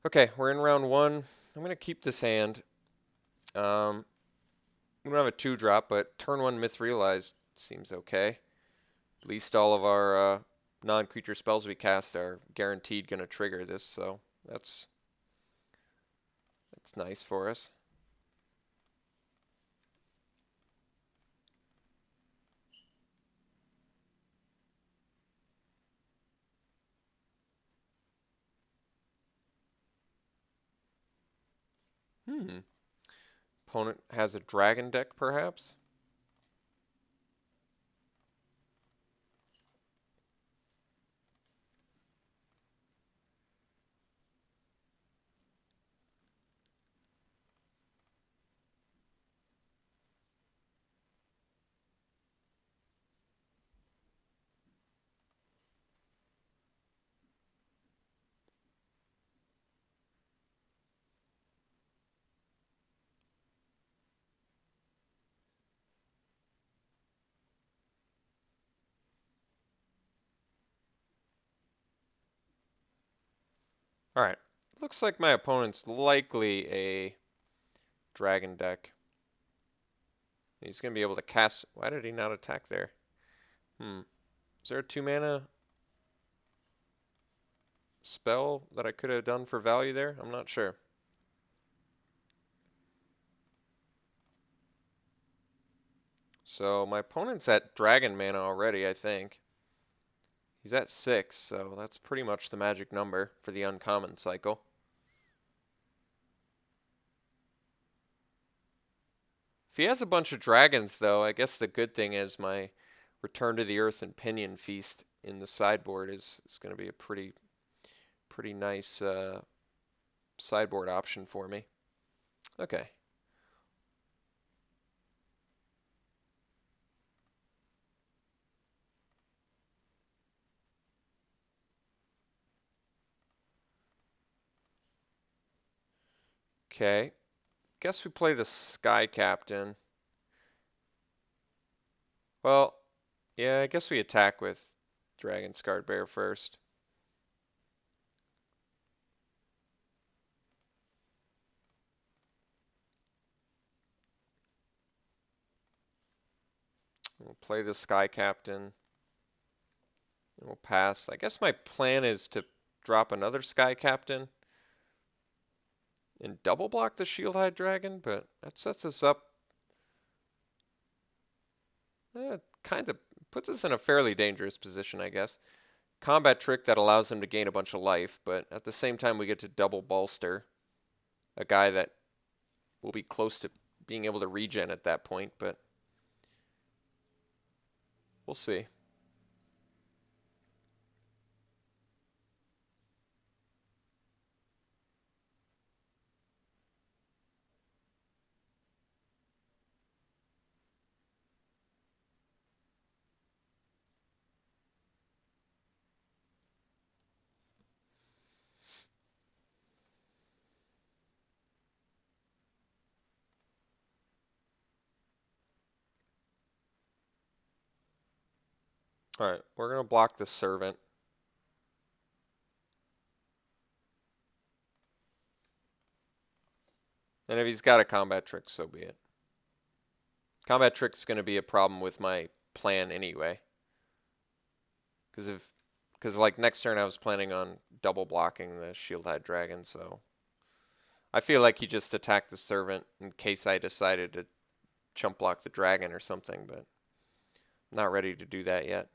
Okay, we're in round one. I'm going to keep this hand. We don't have a 2-drop, but turn 1 Myth Realized seems okay. At least all of our non-creature spells we cast are guaranteed going to trigger this, so that's nice for us. Hmm. Opponent has a dragon deck, perhaps? Alright. Looks like my opponent's likely a dragon deck. He's going to be able to cast... Why did he not attack there? Is there a 2-mana spell that I could have done for value there? I'm not sure. So my opponent's at dragon mana already, I think. He's at 6, so that's pretty much the magic number for the uncommon cycle. If he has a bunch of dragons, though, I guess the good thing is my Return to the Earth and Pinion Feast in the sideboard is going to be a pretty nice sideboard option for me. Okay. Okay. Guess we play the Sky Captain. Well, yeah, I guess we attack with Dragon Scarred Bear first. We'll play the Sky Captain. And we'll pass. I guess my plan is to drop another Sky Captain and double block the Shieldhide Dragon, but that sets us up. Kind of puts us in a fairly dangerous position, I guess. Combat trick that allows him to gain a bunch of life, but at the same time we get to double bolster a guy that will be close to being able to regen at that point, but we'll see. All right, we're going to block the Servant. And if he's got a combat trick, so be it. Combat trick's going to be a problem with my plan anyway. Because like next turn I was planning on double blocking the Shieldhide Dragon, so I feel like he just attacked the Servant in case I decided to chump block the dragon or something, but I'm not ready to do that yet.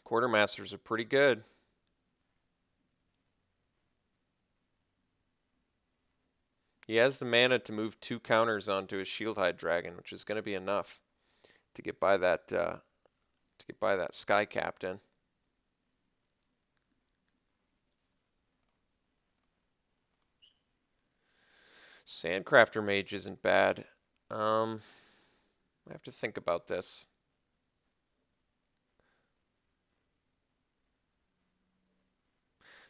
Quartermasters are pretty good. He has the mana to move 2 counters onto his Shieldhide Dragon, which is going to be enough to get by that Sky Captain. Sandcrafter Mage isn't bad. I have to think about this.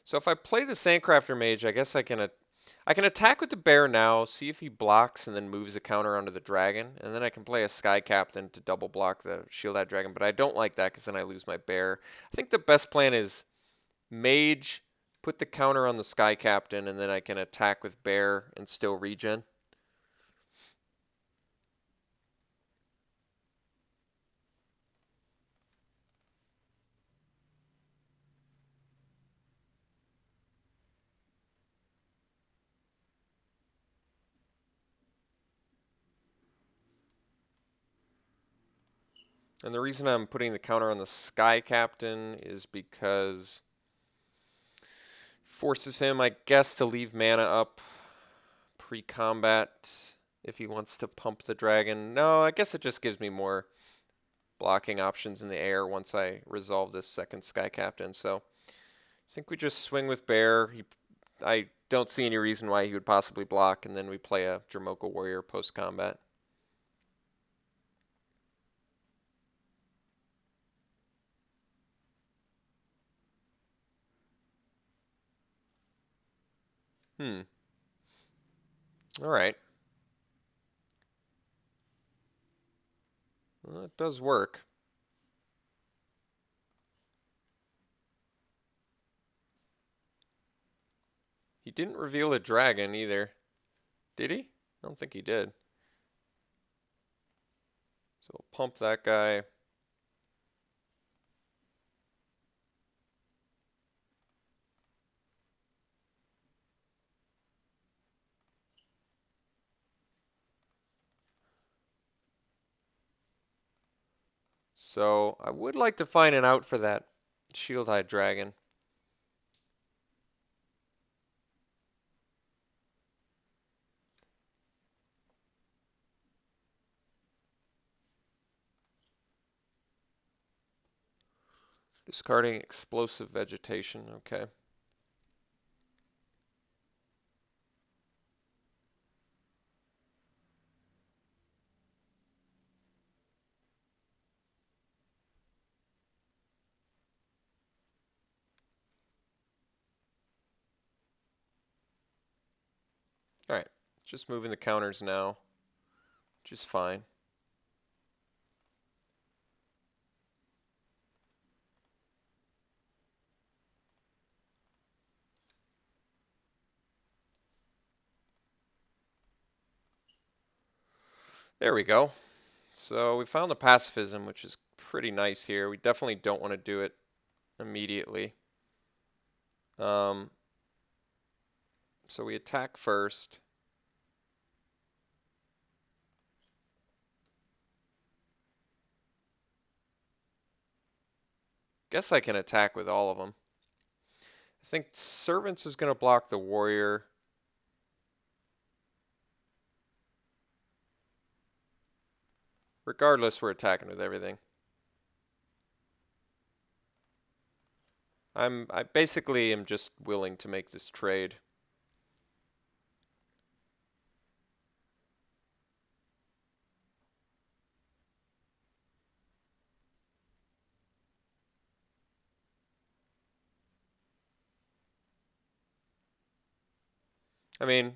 So if I play the Sandcrafter Mage, I guess I can attack with the bear now, see if he blocks, and then moves a counter onto the dragon, and then I can play a Sky Captain to double block the Shield-Eyed Dragon, but I don't like that because then I lose my bear. I think the best plan is Mage, put the counter on the Sky Captain, and then I can attack with bear and still regen. And the reason I'm putting the counter on the Sky Captain is because forces him, I guess, to leave mana up pre-combat if he wants to pump the dragon. No, I guess it just gives me more blocking options in the air once I resolve this second Sky Captain. So I think we just swing with bear. I don't see any reason why he would possibly block, and then we play a Dromoka Warrior post-combat. All right. Well, it does work. He didn't reveal a dragon either. Did he? I don't think he did. So we'll pump that guy. So I would like to find an out for that Shield-Eyed Dragon. Discarding Explosive Vegetation, okay. Alright, just moving the counters now, which is fine. There we go. So we found the pacifism, which is pretty nice here. We definitely don't want to do it immediately. So we attack first. Guess I can attack with all of them. I think Servants is going to block the warrior. Regardless, we're attacking with everything. I basically am just willing to make this trade. I mean,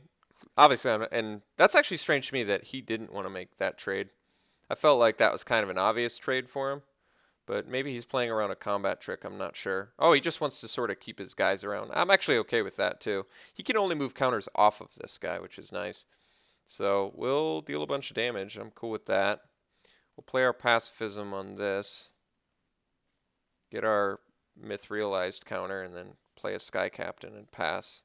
obviously, and that's actually strange to me that he didn't want to make that trade. I felt like that was kind of an obvious trade for him, but maybe he's playing around a combat trick. I'm not sure. Oh, he just wants to sort of keep his guys around. I'm actually okay with that too. He can only move counters off of this guy, which is nice. So we'll deal a bunch of damage. I'm cool with that. We'll play our pacifism on this. Get our myth realized counter and then play a Sky Captain and pass.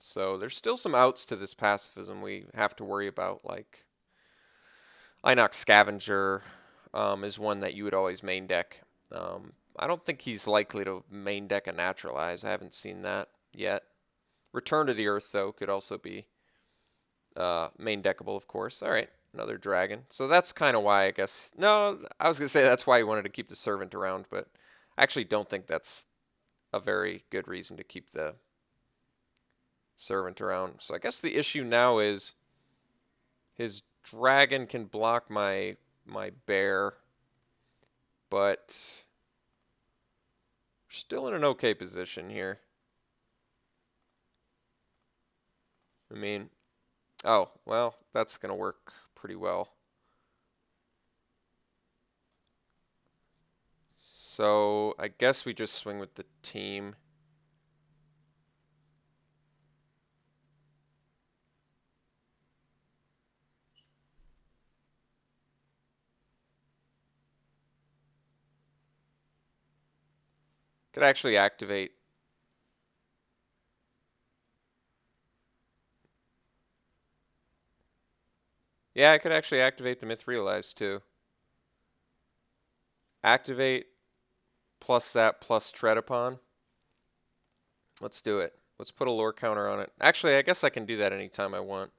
So there's still some outs to this pacifism we have to worry about, like Inox Scavenger is one that you would always main deck. I don't think he's likely to main deck a Naturalize. I haven't seen that yet. Return to the Earth, though, could also be main deckable, of course. All right, another dragon. So that's kind of why, I guess. No, I was going to say that's why he wanted to keep the Servant around, but I actually don't think that's a very good reason to keep the Servant around. So I guess the issue now is his dragon can block my bear. but we're still in an okay position here. I mean, oh, well, that's going to work pretty well. So I guess we just swing with the team. Could actually activate. Yeah, I could actually activate the Myth Realize too. Activate plus that plus tread upon. Let's do it. Let's put a lore counter on it. Actually, I guess I can do that anytime I want.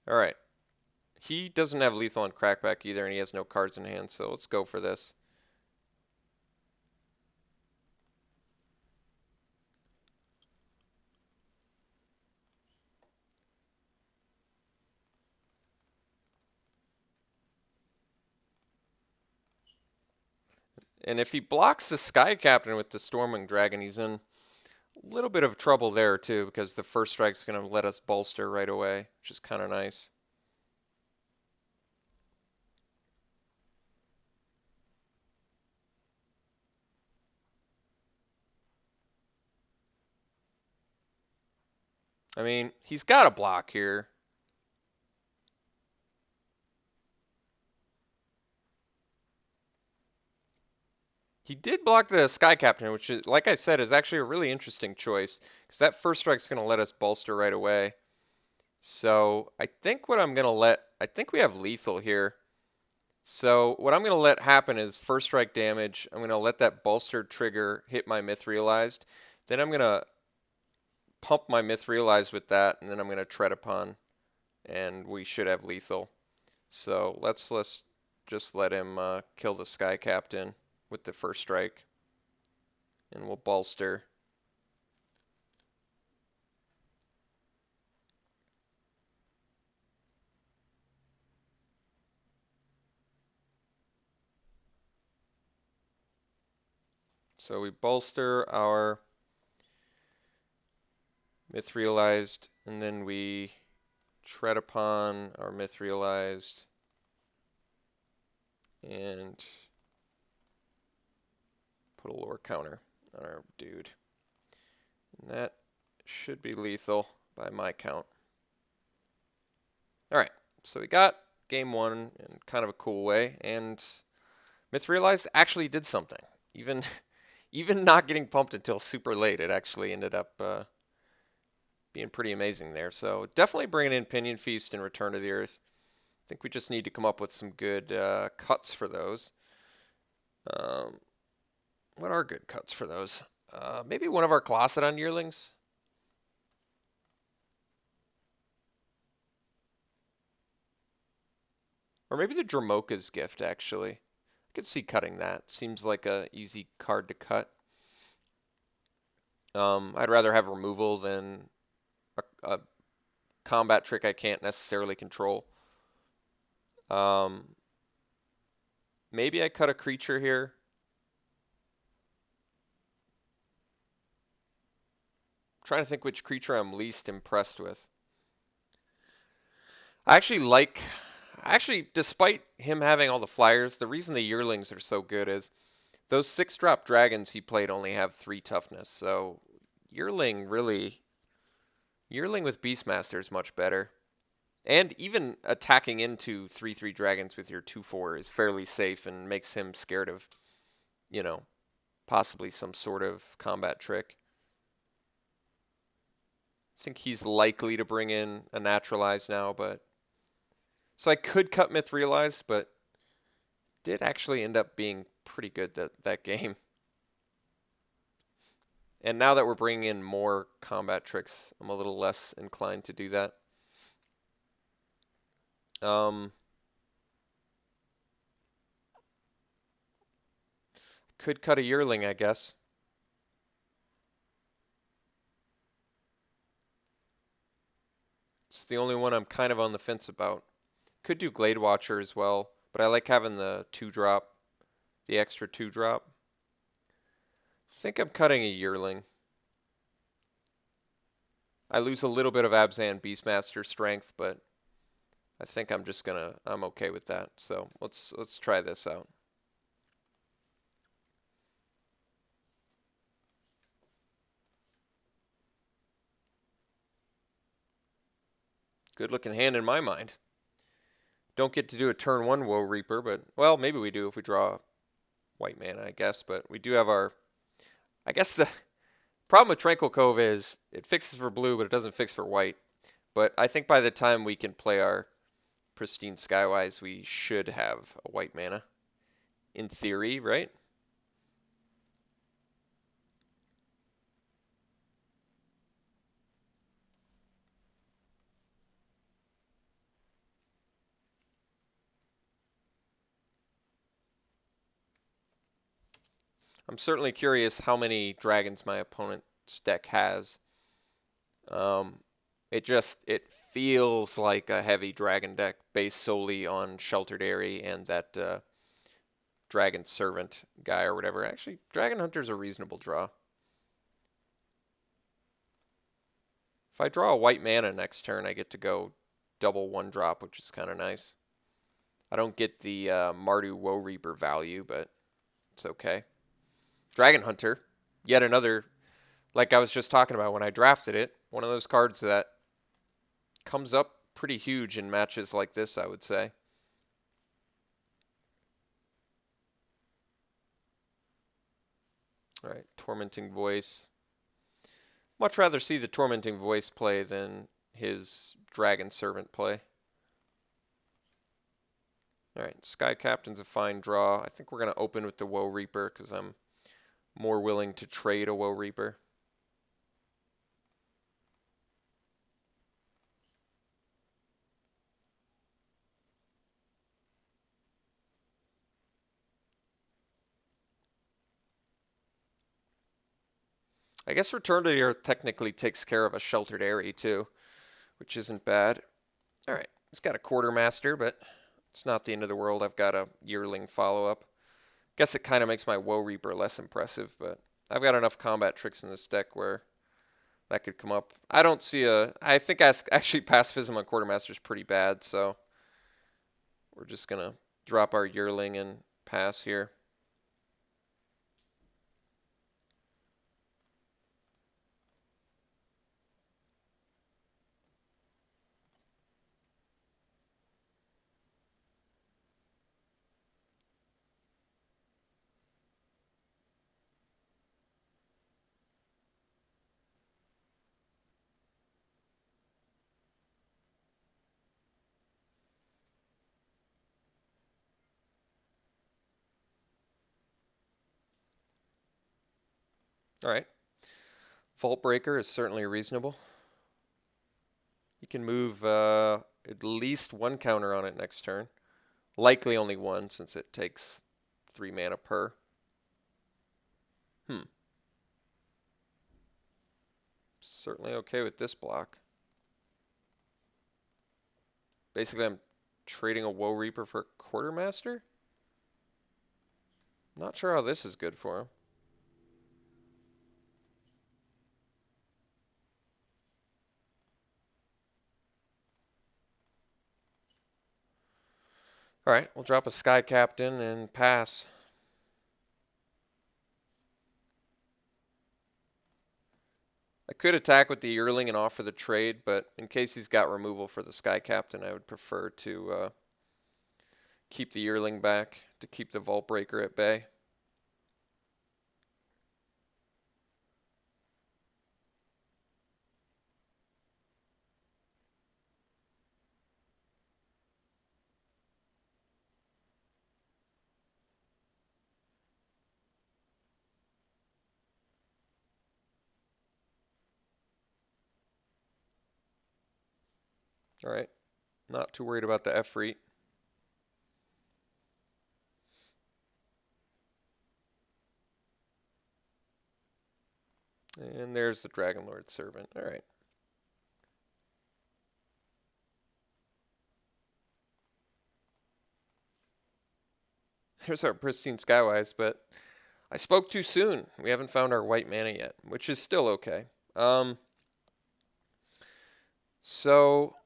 All right. He doesn't have lethal on crackback either, and he has no cards in hand, so let's go for this. And if he blocks the Sky Captain with the Stormwing Dragon, he's in a little bit of trouble there too, because the first strike's going to let us bolster right away, which is kind of nice. I mean, he's got a block here. He did block the Sky Captain, which, is, like I said, is actually a really interesting choice, because that first strike's going to let us bolster right away. So I think what I'm going to let, I think we have lethal here. So what I'm going to let happen is first strike damage. I'm going to let that bolstered trigger hit my Myth Realized. Then I'm going to pump my Myth Realized with that, and then I'm going to tread upon, and we should have lethal. So let's just let him kill the Sky Captain with the first strike, and we'll bolster. So we bolster our Myth Realized, and then we tread upon our Myth Realized, and put a lore counter on our dude. And that should be lethal by my count. Alright, so we got game one in kind of a cool way, and Myth Realized actually did something. Even not getting pumped until super late, it actually ended up being pretty amazing there. So definitely bringing in Pinion Feast and Return to the Earth. I think we just need to come up with some good cuts for those. What are good cuts for those? Maybe one of our Colossadon Yearlings? Or maybe the Dramoka's Gift, actually. I could see cutting that. Seems like a easy card to cut. I'd rather have removal than a combat trick I can't necessarily control. Maybe I cut a creature here. I'm trying to think which creature I'm least impressed with. Actually, despite him having all the flyers, the reason the Yearlings are so good is those 6-drop dragons he played only have 3 toughness. So Yearling with Beastmaster is much better. And even attacking into 3/3 dragons with your 2/4 is fairly safe and makes him scared of, possibly some sort of combat trick. I think he's likely to bring in a Naturalize now, but... So I could cut Myth Realized, but did actually end up being pretty good that game. And now that we're bringing in more combat tricks, I'm a little less inclined to do that. Could cut a Yearling, I guess. It's the only one I'm kind of on the fence about. Could do Glade Watcher as well, but I like having the 2-drop, the extra 2-drop. I think I'm cutting a yearling. I lose a little bit of Abzan Beastmaster strength, but I think I'm okay with that. So let's try this out. Good looking hand in my mind. Don't get to do a turn 1 Woe Reaper, but, well, maybe we do if we draw white mana, I guess. But we do have our, I guess the problem with Tranquil Cove is it fixes for blue, but it doesn't fix for white. But I think by the time we can play our Pristine Skywise, we should have a white mana. In theory, right? I'm certainly curious how many dragons my opponent's deck has. It feels like a heavy dragon deck based solely on Sheltered Aerie and that Dragon Servant guy or whatever. Actually, Dragon Hunter's a reasonable draw. If I draw a white mana next turn, I get to go double 1-drop, which is kind of nice. I don't get the Mardu Woe Reaper value, but it's okay. Dragon Hunter, yet another, like I was just talking about when I drafted it, one of those cards that comes up pretty huge in matches like this, I would say. All right, Tormenting Voice. Much rather see the Tormenting Voice play than his Dragon Servant play. All right, Sky Captain's a fine draw. I think we're going to open with the Woe Reaper because I'm more willing to trade a Woe Reaper. I guess Return to the Earth technically takes care of a Sheltered Aerie too, which isn't bad. All right, it's got a Quartermaster, but it's not the end of the world. I've got a Yearling follow-up. Guess it kind of makes my Woe Reaper less impressive, but I've got enough combat tricks in this deck where that could come up. I don't see I think actually Pacifism on Quartermaster is pretty bad, so we're just going to drop our Yearling and pass here. All right. Vault Breaker is certainly reasonable. You can move at least 1 counter on it next turn. Likely only 1 since it takes 3 mana per. Certainly okay with this block. Basically, I'm trading a Woe Reaper for a Quartermaster? Not sure how this is good for him. Alright, we'll drop a Sky Captain and pass. I could attack with the Yearling and offer the trade, but in case he's got removal for the Sky Captain, I would prefer to keep the Yearling back to keep the Vault Breaker at bay. Alright, not too worried about the Efreet. And there's the Dragonlord Servant. Alright. Here's our pristine Skywise, but I spoke too soon. We haven't found our white mana yet, which is still okay. So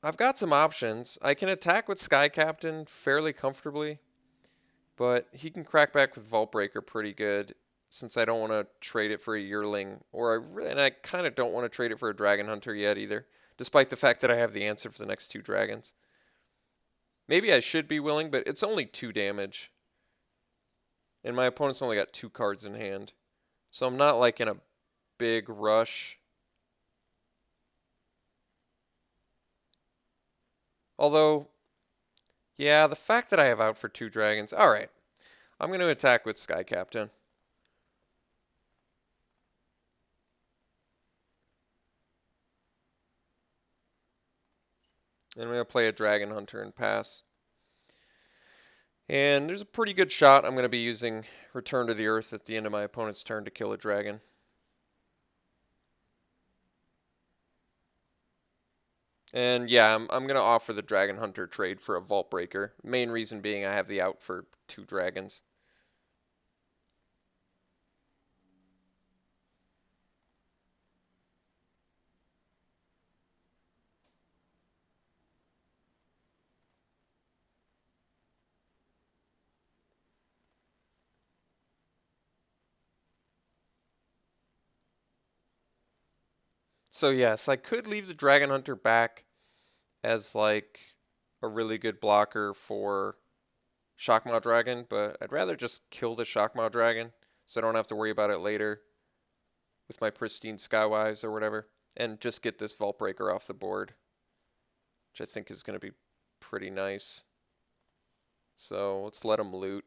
I've got some options. I can attack with Sky Captain fairly comfortably, but he can crack back with Vault Breaker pretty good since I don't want to trade it for a Yearling, and I kind of don't want to trade it for a Dragon Hunter yet either, despite the fact that I have the answer for the next 2 dragons. Maybe I should be willing, but it's only 2 damage. And my opponent's only got 2 cards in hand. So I'm not like in a big rush. Although, yeah, the fact that I have out for 2 dragons. Alright, I'm going to attack with Sky Captain. And I'm going to play a Dragon Hunter and pass. And there's a pretty good shot I'm going to be using Return to the Earth at the end of my opponent's turn to kill a dragon. And yeah, I'm going to offer the Dragon Hunter trade for a Vault Breaker. Main reason being I have the out for 2 dragons. So yes, I could leave the Dragon Hunter back as like a really good blocker for Shockmaw Dragon, but I'd rather just kill the Shockmaw Dragon so I don't have to worry about it later with my pristine Skywise or whatever, and just get this Vault Breaker off the board, which I think is going to be pretty nice. So let's let him loot.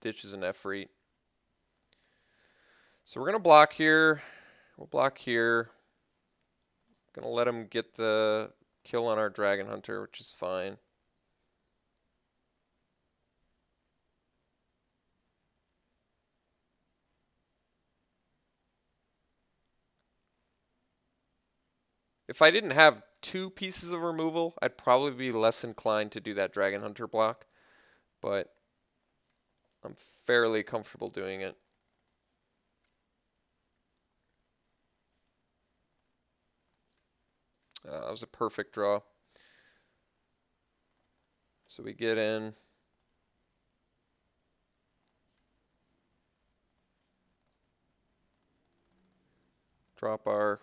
Ditches an Efreet. So we're going to block here. We'll block here. Going to let him get the kill on our Dragon Hunter, which is fine. If I didn't have 2 pieces of removal, I'd probably be less inclined to do that Dragon Hunter block, but I'm fairly comfortable doing it. That was a perfect draw. So we get in. Drop our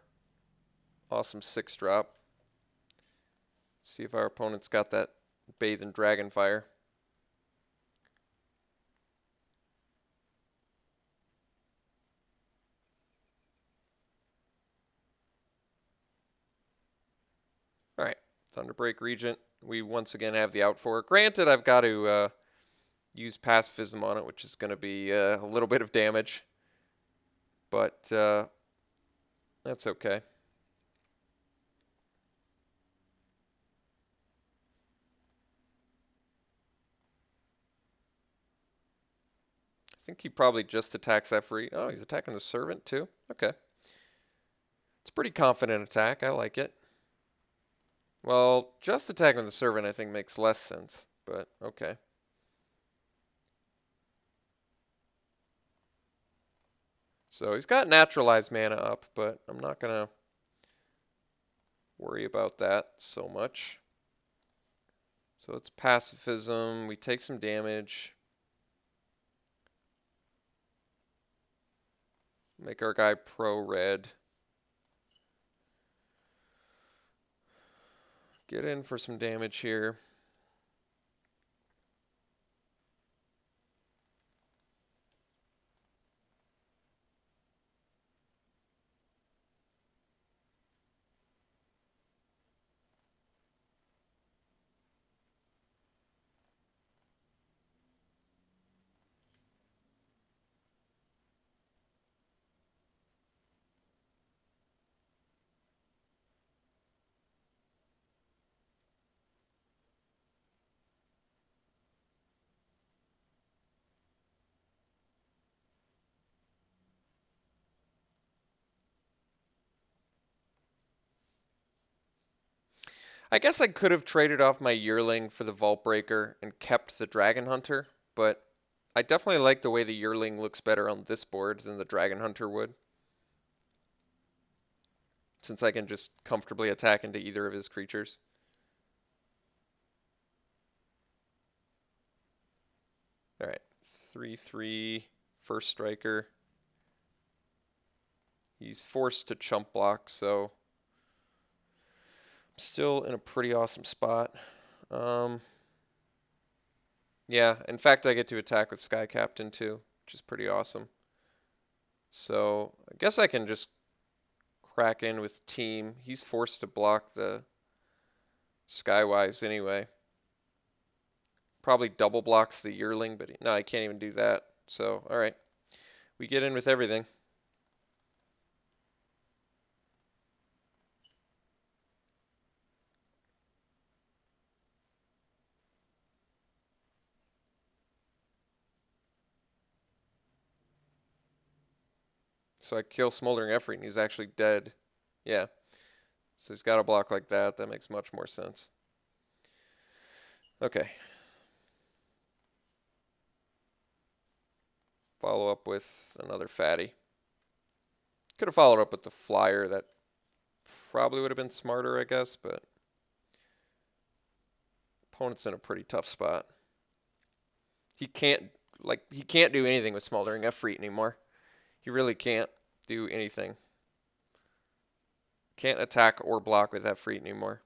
awesome 6-drop. See if our opponent's got that Bathe in Dragonfire. Alright, Thunderbreak Regent. We once again have the out for it. Granted, I've got to use Pacifism on it, which is going to be a little bit of damage. But that's okay. I think he probably just attacks Efreet. Oh, he's attacking the Servant too? Okay. It's a pretty confident attack. I like it. Well, just attacking the Servant I think makes less sense, but okay. So he's got naturalized mana up, but I'm not going to worry about that so much. So it's Pacifism. We take some damage. Make our guy pro-red. Get in for some damage here. I guess I could have traded off my Yearling for the Vault Breaker and kept the Dragon Hunter, but I definitely like the way the Yearling looks better on this board than the Dragon Hunter would, since I can just comfortably attack into either of his creatures. All right, 3/3 first striker. He's forced to chump block, so I'm still in a pretty awesome spot. Yeah, in fact, I get to attack with Sky Captain too, which is pretty awesome. So I guess I can just crack in with Team. He's forced to block the Skywise anyway. Probably double blocks the Yearling, but no, I can't even do that. So, all right. We get in with everything. So I kill Smoldering Efreet and he's actually dead. Yeah. So he's got a block like that. That makes much more sense. Okay. Follow up with another fatty. Could have followed up with the flyer. That probably would have been smarter, I guess, but opponent's in a pretty tough spot. He can't do anything with Smoldering Efreet anymore. He really can't do anything. Can't attack or block with Efreet anymore.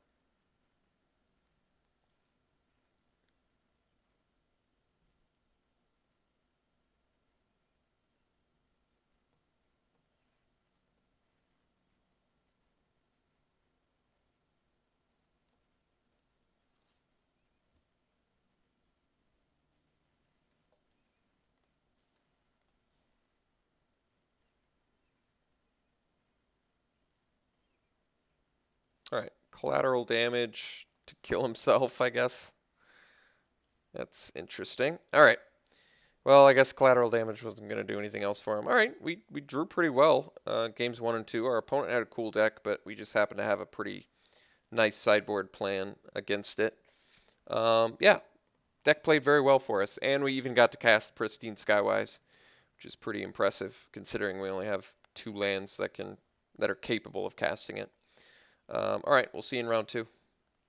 All right, collateral damage to kill himself, I guess. That's interesting. All right. Well, I guess collateral damage wasn't going to do anything else for him. All right, we drew pretty well. Games 1 and 2. Our opponent had a cool deck, but we just happened to have a pretty nice sideboard plan against it. Yeah, deck played very well for us, and we even got to cast Pristine Skywise, which is pretty impressive considering we only have 2 lands that are capable of casting it. All right, we'll see you in round 2.